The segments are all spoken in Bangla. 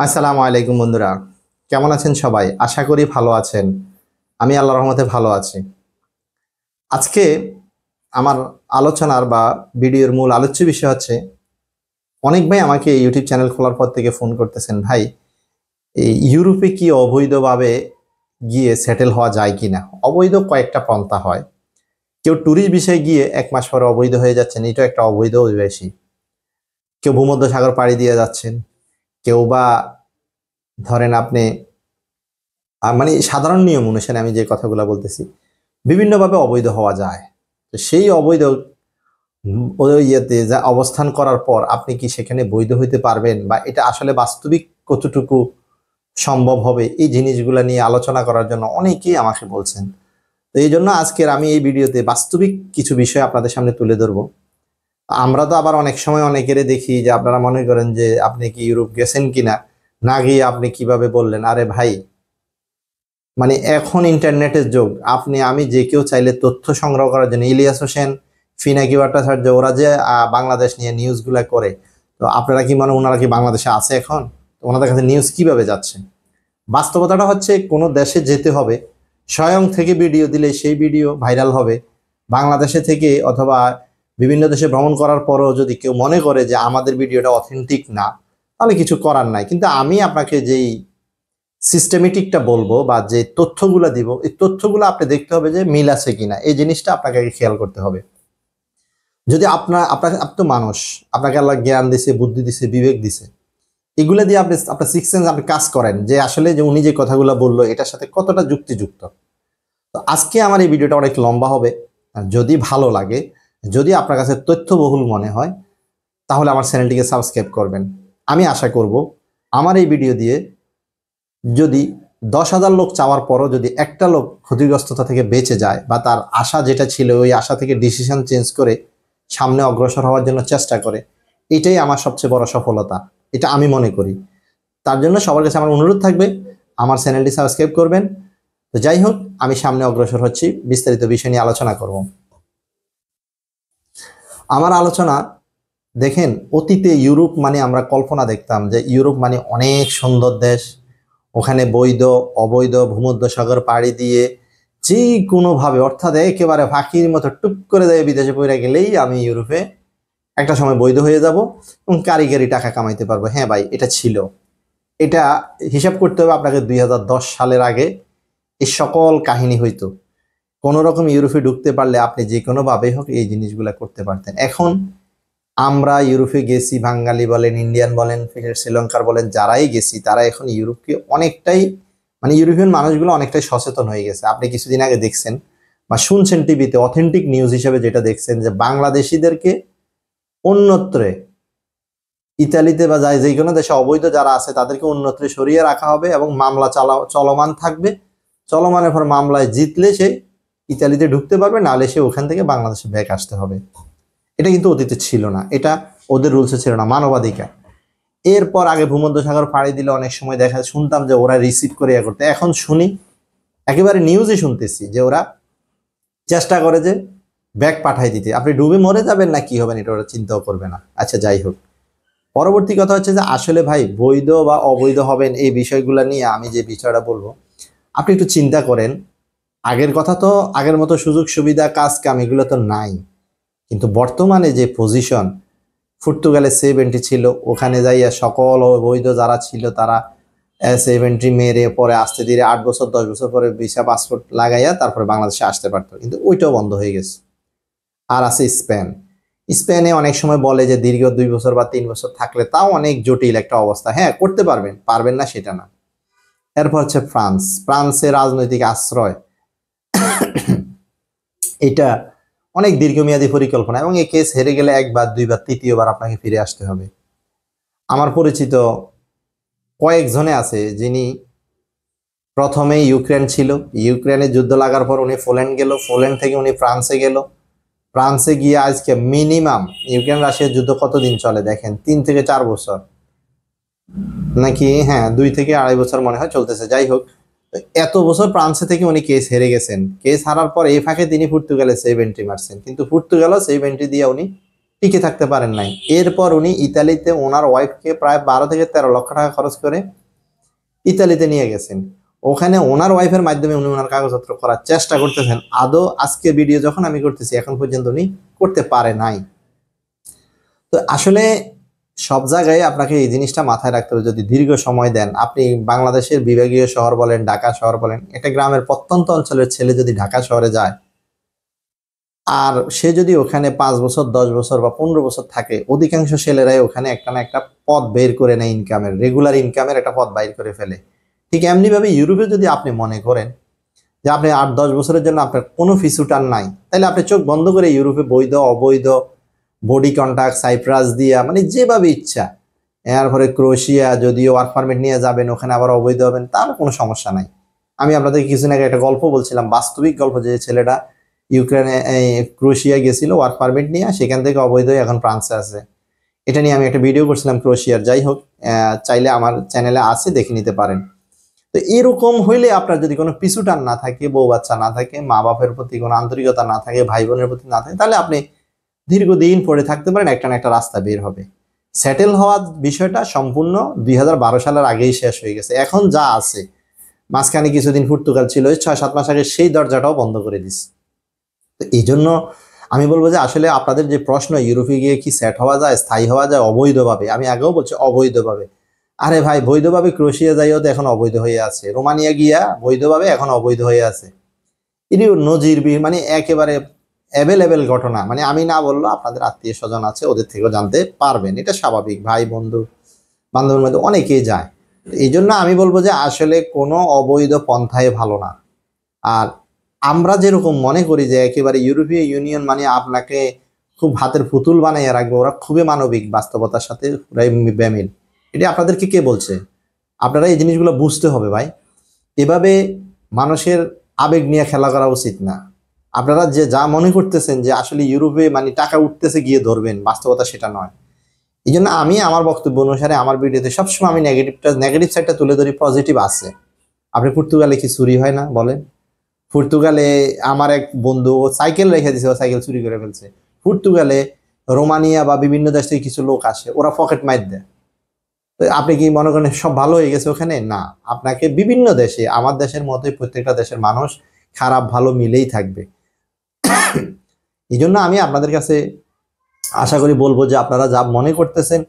আসসালামু আলাইকুম বন্ধুরা, কেমন আছেন সবাই? আশা করি ভালো আছেন। আমি আল্লাহর রহমতে ভালো আছি। আজকে আমার আলোচনার বা ভিডিওর মূল আলোচ্য বিষয় হচ্ছে, অনেক ভাই আমাকে ইউটিউব চ্যানেল খোলার পর থেকে ফোন করতেছেন, ভাই এই ইউরোপে কি অবৈধভাবে গিয়ে সেটেল হওয়া যায় কিনা? অবৈধ কয়েকটা পন্থা হয়। কেউ ট্যুরিস্ট বিষয়ে গিয়ে ১ মাস পরে অবৈধ হয়ে যাচ্ছেন, এটাও একটা অবৈধ অভিবাসী। কেউ ভূমধ্যসাগর পাড়ি দিয়ে যাচ্ছেন, কেউ বা ধরেন আপনি মানে সাধারণ নিয়ম অনুসারে আমি যে কথাগুলো বলতেছি, বিভিন্নভাবে অবৈধ হওয়া যায়। তো সেই অবৈধ ওই ইয়েতে যা অবস্থান করার পর আপনি কি সেখানে বৈধ হইতে পারবেন, বা এটা আসলে বাস্তবিক কতটুকু সম্ভব হবে, এই জিনিসগুলো নিয়ে আলোচনা করার জন্য অনেকেই আমাকে বলছেন। তো এই জন্য আজকের আমি এই ভিডিওতে বাস্তবিক কিছু বিষয় আপনাদের সামনে তুলে ধরবো। আমরা তো আবার অনেক সময় অনেকেরই দেখি যে আপনারা মনে করেন যে আপনি কি ইউরোপ গেছেন কিনা, না গিয়ে আপনি কিভাবে বললেন। আরে ভাই, মানে এখন ইন্টারনেটের যুগ, আপনি আমি যে কেউ চাইলে তথ্য সংগ্রহ করার জন্য, ইলিয়াস হোসেন, ফিনাকি ভট্টাচার্য, ওরা যে বাংলাদেশ নিয়ে নিউজগুলো করে, তো আপনারা কি মনে ওনারা কি বাংলাদেশে আছে এখন? তো ওনাদের কাছে নিউজ কিভাবে যাচ্ছে? বাস্তবতাটা হচ্ছে, কোনো দেশে যেতে হবে, স্বয়ং থেকে ভিডিও দিলে সেই ভিডিও ভাইরাল হবে। বাংলাদেশে থেকে অথবা বিভিন্ন দেশে ভ্রমণ করার পরও যদি কেউ মনে করে যে আমাদের ভিডিওটা অথেন্টিক না, তাহলে কিছু করার নাই। কিন্তু আমি আপনাকে যেই সিস্টেমেটিকটা বলবো বা যে তথ্যগুলো দিব, এই তথ্যগুলো আপনি দেখতে হবে যে মিল আছে কিনা, এই জিনিসটা আপনাকে আগে খেয়াল করতে হবে। যদি আপনাকে আপনি তো মানুষ, আপনাকে আল্লাহ জ্ঞান দিছে, বুদ্ধি দিছে, বিবেক দিছে, এগুলো দিয়ে আপনি আপনার সিক্স সেন্স আপনি কাজ করেন যে আসলে যে উনি যে কথাগুলো বললো এটার সাথে কতটা যুক্তিযুক্ত। তো আজকে আমার এই ভিডিওটা অনেক লম্বা হবে। আর যদি ভালো লাগে, যদি আপনার কাছে তথ্যবহুল মনে হয়, তাহলে আমার চ্যানেলটিকে সাবস্ক্রাইব করবেন। আমি আশা করব আমার এই ভিডিও দিয়ে যদি ১০,০০০ লোক চাওয়ার পরও যদি একটা লোক ক্ষতিগ্রস্ততা থেকে বেঁচে যায়, বা তার আশা যেটা ছিল ওই আশা থেকে ডিসিশন চেঞ্জ করে সামনে অগ্রসর হওয়ার জন্য চেষ্টা করে, এটাই আমার সবচেয়ে বড় সফলতা, এটা আমি মনে করি। তার জন্য সবার কাছে আমার অনুরোধ থাকবে, আমার চ্যানেলটি সাবস্ক্রাইব করবেন। তো যাই হোক, আমি সামনে অগ্রসর হচ্ছি, বিস্তারিত বিষয় নিয়ে আলোচনা করব। আমার আলোচনা দেখেন, অতীতে ইউরোপ মানে আমরা কল্পনা দেখতাম যে ইউরোপ মানে অনেক সুন্দর দেশ, ওখানে বৈধ অবৈধ ভূমধ্যসাগর পাড়ি দিয়ে যে কোনোভাবে, অর্থাৎ একেবারে ফাঁকির মতো টুপ করে দেয় বিদেশে পড়ে গেলেই আমি ইউরোপে একটা সময় বৈধ হয়ে যাব এবং কারিগরি টাকা কামাইতে পারবো। হ্যাঁ ভাই, এটা ছিল। এটা হিসাব করতে হবে আপনাকে ২০১০ সালের আগে এই সকল কাহিনী হইতো। কোনো রকম ইউরোপে ঢুকতে পারলে আপনি যে কোনোভাবে হোক এই জিনিসগুলো করতে পারতেন। এখন আমরা ইউরোপে গেছি, বাঙালি বলেন, ইন্ডিয়ান বলেন, শ্রীলঙ্কার বলেন, যারাই গেছি তারা এখন ইউরোপকে অনেকটাই, মানে ইউরোপিয়ান মানুষগুলো অনেকটাই সচেতন হয়ে গেছে। আপনি কিছুদিন আগে দেখছেন বা শুনছেন টিভিতে, অথেন্টিক নিউজ হিসেবে যেটা দেখছেন, যে বাংলাদেশিদেরকে অন্যত্রে, ইতালিতে বা যায় যে কোনো দেশে অবৈধ যারা আছে তাদেরকে অন্যত্রে সরিয়ে রাখা হবে এবং মামলা চলমান থাকবে। চলমানের পর মামলায় জিতলে সে ইতালিতে ঢুকতে পারবে, নাহলে সে ওখান থেকে বাংলাদেশে ব্যাক আসতে হবে। এটা কিন্তু অতীতে ছিল না, এটা ওদের রুলসে ছিল না, মানবাধিকার। এরপর আগে ভূমধ্যসাগর পাড়ি দিলে অনেক সময় দেখা শুনতাম যে ওরা রিসিভ করে করতে, এখন শুনি একেবারে নিউজে শুনতেছি যে ওরা চেষ্টা করে যে ব্যাগ পাঠাই দিতে। আপনি ডুবে মরে যাবেন না কি হবেন এটা ওরা চিন্তাও করবে না। আচ্ছা, যাই হোক, পরবর্তী কথা হচ্ছে যে আসলে ভাই বৈধ বা অবৈধ হবেন এই বিষয়গুলো নিয়ে আমি যে বিষয়টা বলবো, আপনি একটু চিন্তা করেন। আগের কথা তো, আগের মতো সুযোগ সুবিধা কাজ কাম এগুলো তো নাই, কিন্তু বর্তমানে যে পজিশন, পর্তুগালে সেফ এন্ট্রি ছিল, ওখানে যাইয়া সকল অবৈধ যারা ছিল তারা সেফ এন্ট্রি মেরে পরে আস্তে ধীরে ৮ বছর ১০ বছর পরে ভিসা পাসপোর্ট লাগাইয়া তারপরে বাংলাদেশে আসতে পারতো, কিন্তু ওইটাও বন্ধ হয়ে গেছে। আর আছে স্পেন। স্পেনে অনেক সময় বলে যে দীর্ঘ ২ বছর বা ৩ বছর থাকলে, তাও অনেক জটিল একটা অবস্থা। হ্যাঁ, করতে পারবেন, পারবেন না সেটা না। এরপর হচ্ছে ফ্রান্স। ফ্রান্সের রাজনৈতিক আশ্রয়, এটা অনেক দীর্ঘমেয়াদী পরিকল্পনা, এবং এই কেস হেরে গেলে একবার দুইবার তৃতীয়বার আপনাকে ফিরে আসতে হবে। আমার পরিচিত কয়েকজনে আছে যিনি প্রথমে ইউক্রেন ছিল, ইউক্রেনে যুদ্ধ লাগার পর উনি পোল্যান্ড গেল, পোল্যান্ড থেকে উনি ফ্রান্সে গেল, ফ্রান্সে গিয়ে আজকে মিনিমাম, ইউক্রেন রাশিয়ার যুদ্ধ কতদিন চলে দেখেন, ৩ থেকে ৪ বছর নাকি, হ্যাঁ ২ থেকে ২.৫ বছর মনে হয় চলতেছে। যাই হোক, এত বছর ফ্রান্সে থেকে উনি কেস হেরে গেছেন। কেস হারার পর এই ফাঁকে তিনি পর্তুগালে সেভ এন্ট্রি মারছেন, কিন্তু পর্তুগালও সেভ এন্ট্রি দিয়ে উনি টিকে থাকতে পারেন নাই। এরপর উনি ইতালিতে ওনার ওয়াইফকে প্রায় 12 থেকে 13 লক্ষ টাকা খরচ করে ইতালিতে নিয়ে গেছেন। ওখানে ওনার ওয়াইফের মাধ্যমে উনি ওনার কাগজপত্র করার চেষ্টা করতেছেন। আদৌ আজকে ভিডিও যখন আমি করতেছি এখন পর্যন্ত উনি করতে পারে নাই। তো আসলে সব জায়গায় আপনাকে এই জিনিসটা মাথায় রাখতে হবে, যদি দীর্ঘ সময় দেন, আপনি বাংলাদেশের বিভাগীয় শহর বলেন, ঢাকা শহর বলেন, একটা গ্রামের প্রত্যন্ত অঞ্চলের ছেলে যদি ঢাকা শহরে যায় আর সে যদি ওখানে 5 বছর 10 বছর বা 15 বছর থাকে, অধিকাংশ ছেলেরাই ওখানে একটা না একটা পথ বের করে নেয়, ইনকামের, রেগুলার ইনকামের একটা পথ বাইর করে ফেলে। ঠিক এমনিভাবে ইউরোপে যদি আপনি মনে করেন যে আপনি 8-10 বছরের জন্য আপনার কোনো ফিসু টান নাই, তাহলে আপনি চোখ বন্ধ করে ইউরোপে বৈধ অবৈধ বডি কন্ট্রাক্ট সাইপ্রাস দিয়া, মানে যেভাবে ইচ্ছা, এরপরে ক্রোয়েশিয়া যদিও ওয়ার্ক পারমিট নিয়ে যাবেন, ওখানে আবার অবৈধ হবেন, তার কোনো সমস্যা নাই। আমি আপনাদেরকে কিছুদিন আগে একটা গল্প বলছিলাম, বাস্তবিক গল্প, যে ছেলেটা ইউক্রেনে ক্রোয়েশিয়া গেছিল ওয়ার্ক পারমিট নিয়ে, সেখান থেকে অবৈধ এখন ফ্রান্সে আছে। এটা নিয়ে আমি একটা ভিডিও করছিলাম ক্রোয়েশিয়ার। যাই হোক, চাইলে আমার চ্যানেলে আছে, দেখে নিতে পারেন। তো এরকম হইলে আপনার যদি কোনো পিছু টান না থাকে, বউ বাচ্চা না থাকে, মা বাপের প্রতি কোনো আন্তরিকতা না থাকে, ভাই বোনের প্রতি না থাকে, তাহলে আপনি দীর্ঘদিন পড়ে থাকতে পারেন, একটা না একটা রাস্তা বের হবে। সেটেল হওয়ার বিষয়টা সম্পূর্ণ 2012 সালের আগেই শেষ হয়ে গেছে। এখন যা আছে, মাঝখানে কিছুদিন পর্তুগাল ছিল, 6-7 মাস আগে সেই দরজাটাও বন্ধ করে দিচ্ছে। তো এই জন্য আমি বলবো যে আসলে আপনাদের যে প্রশ্ন, ইউরোপে গিয়ে কি সেট হওয়া যায়, স্থায়ী হওয়া যায় অবৈধভাবে, আমি আগেও বলছি অবৈধভাবে। আরে ভাই, বৈধভাবে ক্রোয়েশিয়া যাইও তো এখন অবৈধ হয়ে আছে, রোমানিয়া গিয়া বৈধভাবে এখন অবৈধ হয়ে আছে। এটি নজিরবিহীন, মানে একেবারে অ্যাভেলেবেল ঘটনা। মানে আমি না বললো আপনাদের আত্মীয় স্বজন আছে, ওদের থেকেও জানতে পারবেন, এটা স্বাভাবিক। ভাই বন্ধু বান্ধবের মধ্যে অনেকেই যায়। এই জন্য আমি বলবো যে আসলে কোনো অবৈধ পন্থায় ভালো না। আর আমরা যেরকম মনে করি যে একেবারে ইউরোপীয় ইউনিয়ন মানে আপনাকে খুব হাতের পুতুল বানাইয়া রাখবে, ওরা খুবই মানবিক, বাস্তবতার সাথে পুরাই বেমিল। এটি আপনাদেরকে কে বলছে? আপনারা এই জিনিসগুলো বুঝতে হবে ভাই। এভাবে মানুষের আবেগ নিয়ে খেলা করা উচিত না। আপনারা যে যা মনে করতেছেন যে আসলে ইউরোপে মানে টাকা উঠতেছে গিয়ে ধরবেন, বাস্তবতা সেটা নয়। এই জন্য আমি আমার বক্তব্য অনুসারে আমার ভিডিওতে সবসময় আমি নেগেটিভ সাইডটা তুলে ধরি, পজিটিভ আছে। আপনি পর্তুগালে কি চুরি হয় না বলেন? পর্তুগালে আমার এক বন্ধু সাইকেল রেখে দিয়েছে, ও সাইকেল চুরি করে ফেলছে। পর্তুগালে, রোমানিয়া বা বিভিন্ন দেশ থেকে কিছু লোক আসে, ওরা পকেট মাইর দেয়। তো আপনি কি মনে করেন সব ভালো হয়ে গেছে ওখানে? না, আপনাকে বিভিন্ন দেশে, আমার দেশের মতোই প্রত্যেকটা দেশের মানুষ খারাপ ভালো মিলেই থাকবে। এই জন্য আমি আপনাদের কাছে আশা করি বলবো যে আপনারা যা মনে করতেছেন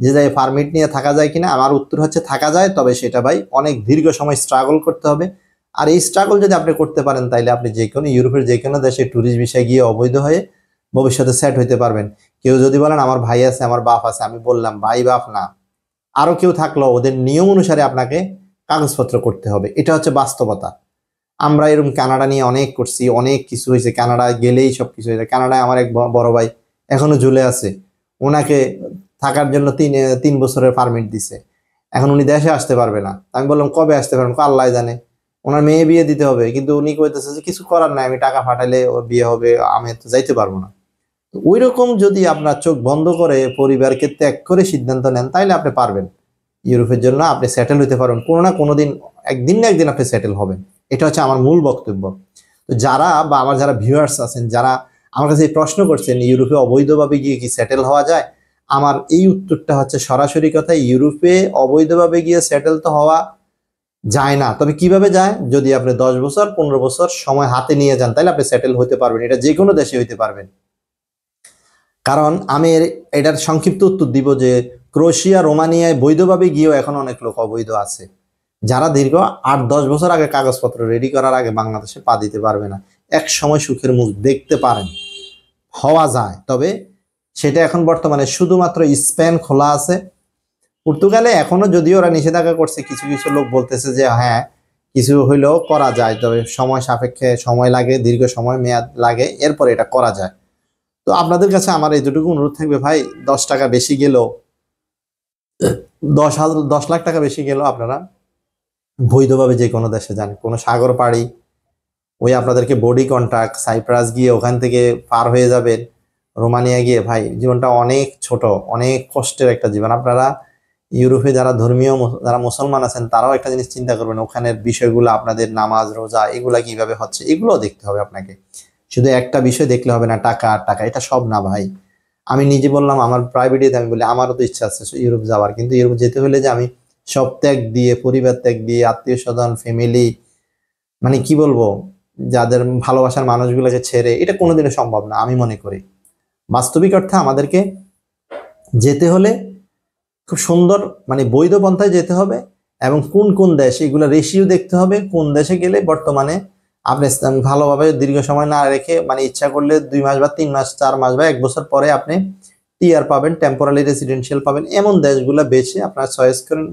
যে যাই পারমিট নিয়ে থাকা যায় কিনা, আমার উত্তর হচ্ছে থাকা যায়, তবে সেটা ভাই অনেক দীর্ঘ সময় স্ট্রাগল করতে হবে। আর এই স্ট্রাগল যদি আপনি করতে পারেন, তাইলে আপনি যে কোনো ইউরোপের যে কোনো দেশে ট্যুরিস্ট ভিসায় গিয়ে অবৈধ হয়ে ভবিষ্যতে সেট হইতে পারবেন। কেউ যদি বলেন আমার ভাই আছে, আমার বাপ আছে, আমি বললাম ভাই বাপ না, আরো কেউ থাকলো, ওদের নিয়ম অনুসারে আপনাকে কাগজপত্র করতে হবে। এটা হচ্ছে বাস্তবতা। আমরা এরকম কানাডা নিয়ে অনেক করছি, অনেক কিছু হয়েছে, কানাডা গেলেই সব কিছু হয়েছে। কানাডায় আমার এক বড় ভাই এখনো ঝুলে আছে, ওনাকে থাকার জন্য 3 বছরের পারমিট দিছে, এখন উনি দেশে আসতে পারবে না। আমি বললাম কবে আসতে পারবেন? আল্লাহ জানে, ওনার মেয়ে বিয়ে দিতে হবে, কিন্তু উনি কইতেছে যে কিছু করার নাই, আমি টাকা পাঠাইলে ওর বিয়ে হবে, আমি তো যাইতে পারবো না। ওই রকম যদি আপনার চোখ বন্ধ করে পরিবারকে ত্যাগ করে সিদ্ধান্ত নেন, তাইলে আপনি পারবেন ইউরোপের জন্য, আপনি সেটেল হইতে পারবেন কোনো না কোনো দিন, একদিন না একদিন আপনি সেটেল হবেন। এটা হচ্ছে আমার মূল বক্তব্য। তো যারা বা আমার যারা ভিউয়ার্স আছেন, যারা আমার কাছে এই প্রশ্ন করছেন ইউরোপে অবৈধভাবে গিয়ে কি সেটেল হওয়া যায়, আমার এই উত্তরটা হচ্ছে সরাসরি কথা, ইউরোপে অবৈধভাবে গিয়ে সেটেল তো হওয়া যায় না। তবে কিভাবে যায়? যদি আপনি 10 বছর 15 বছর সময় হাতে নিয়ে যান, তাহলে আপনি সেটেল হতে পারবেন। এটা যে কোনো দেশে হইতে পারবেন। কারণ আমি এটার সংক্ষিপ্ত উত্তর দিব যে ক্রোয়েশিয়া রোমানিয়ায় বৈধভাবে গিয়েও এখন অনেক লোক অবৈধ আছে, যারা দীর্ঘ 8-10 বছর আগে কাগজপত্র রেডি করার আগে বাংলাদেশে পা দিতে পারবে না। এক সময় সুখের মুখ দেখতে পারেন, হওয়া যায়। তবে সেটা এখন বর্তমানে শুধুমাত্র স্পেন খোলা আছে। পর্তুগালে এখনো যদিও ওরা নিষেধাজ্ঞা করছে, কিছু কিছু লোক বলতেছে যে হ্যাঁ কিছু হইলেও করা যায়, তবে সময় সাপেক্ষে সময় লাগে, দীর্ঘ সময় মেয়াদ লাগে, এরপরে এটা করা যায়। তো আপনাদের কাছে আমার এইটুকু অনুরোধ থাকবে ভাই, 10 টাকা বেশি গেলেও, 10 লাখ টাকা বেশি গেলেও আপনারা বৈধভাবে যে কোনো দেশে যান, কোনো সাগর পাড়ি, ওই আপনাদেরকে বডি কন্ট্রাক্ট সাইপ্রাস গিয়ে ওখান থেকে পার হয়ে যাবেন রোমানিয়া গিয়ে। ভাই জীবনটা অনেক ছোট, অনেক কষ্টের একটা জীবন। আপনারা ইউরোপে যারা ধর্মীয় যারা মুসলমান আছেন, তারাও একটা জিনিস চিন্তা করবেন, ওখানের বিষয়গুলো, আপনাদের নামাজ রোজা এগুলা কিভাবে হচ্ছে, এগুলো দেখতে হবে আপনাকে। শুধু একটা বিষয় দেখলে হবে না, টাকা আর টাকা, এটা সব না ভাই। আমি নিজে বললাম আমার প্রাইভেটে, আমি বলি আমারও তো ইচ্ছা আছে ইউরোপ যাওয়ার, কিন্তু ইউরোপ যেতে হলে যে আমি সব ত্যাগ দিয়ে, পরিবার ত্যাগ দিয়ে, আত্মীয় স্বজন, ফ্যামিলি, মানে কি বলবো, যাদের ভালোবাসার মানুষগুলোকে ছেড়ে, এটা কোনোদিনও সম্ভব না আমি মনে করি। বাস্তবিক অর্থে আমাদেরকে যেতে হলে খুব সুন্দর, মানে বৈধ পন্থায় যেতে হবে, এবং কোন কোন দেশ এগুলো রেশিও দেখতে হবে, কোন দেশে গেলে বর্তমানে আপনি ভালোভাবে দীর্ঘ সময় না রেখে, মানে ইচ্ছা করলে 2 মাস বা 3 মাস, 4 মাস বা 1 বছর পরে আপনি টিআর পাবেন, টেম্পোরারি রেসিডেন্সিয়াল পাবেন, এমন দেশগুলো বেছে আপনারা চয়েস করেন।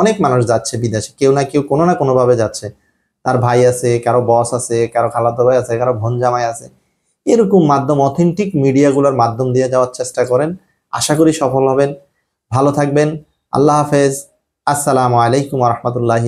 অনেক মানুষ যাচ্ছে বিদেশে, কেউ না কেউ কোনো না কোনো ভাবে যাচ্ছে, তার ভাই আছে, কারো বস আছে, কারো খালাতো ভাই আছে, কারো বোন জামাই আছে, এরকম মাধ্যম, অথেন্টিক মিডিয়াগুলোর মাধ্যম দিয়ে যাওয়ার চেষ্টা করেন। আশা করি সফল হবেন। ভালো থাকবেন। আল্লাহ হাফেজ। আসসালামু আলাইকুম ওয়া রাহমাতুল্লাহি।